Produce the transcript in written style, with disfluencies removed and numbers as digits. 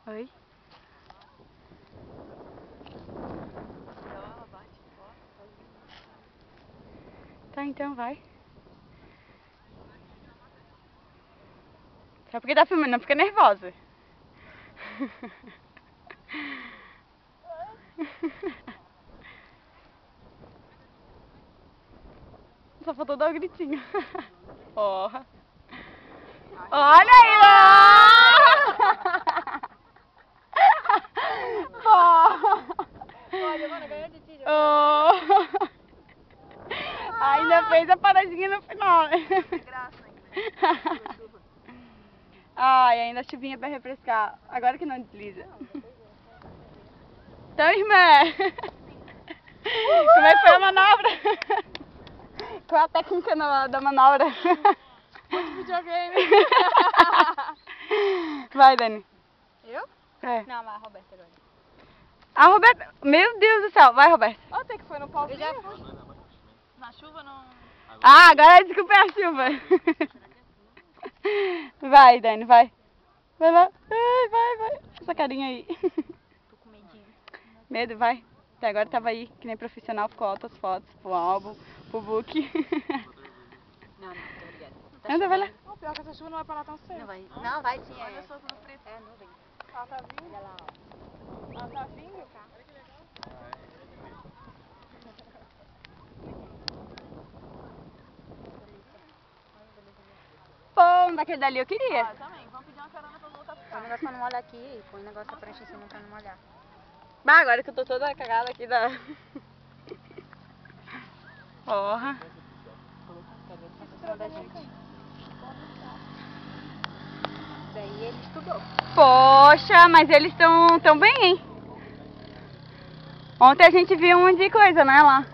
Oi. Tá, então vai. Só porque tá filmando, não fica nervosa. Só faltou dar um gritinho. Porra. Olha aí, ó! Olha, mano, ganhou de ti. Ainda fez a paradinha no final. Que graça, hein? Ai, ainda a chuvinha pra refrescar. Agora que não desliza. Então, irmã, como é que foi a manobra? Qual é a técnica da manobra? Muito videogame. Vai, Dani. Eu? É. Não, mas a Roberta agora. A Roberta, meu Deus do céu, vai, Roberta. Ontem que foi no pauzinho. Eu já fui. Na chuva não... Ah, agora desculpa a chuva. Vai, Dani, vai. Vai lá. Vai. Essa carinha aí. Tô com medinho. Medo, vai. Até agora tava aí, que nem profissional, ficou altas fotos pro álbum, pro book. Não, tô ligado. Anda, vai lá. Não, pior que essa chuva não vai parar tão cedo. Não vai sim, Olha só tudo preto. é nuvem. Ela tá vindo. Olha lá, ó. Ela tá vindo, cara. Olha que legal. Pô, daquele dali eu queria. Ah, também. Vamos pedir uma carona pra voltar pra Põe o cá. negócio pra não molhar aqui, põe o negócio da prancha em cima pra não molhar. Bah, agora que eu tô toda cagada aqui da... Porra. Da gente. Daí ele estudou. Poxa, mas eles estão tão bem, hein? Ontem a gente viu um monte de coisa, né, lá.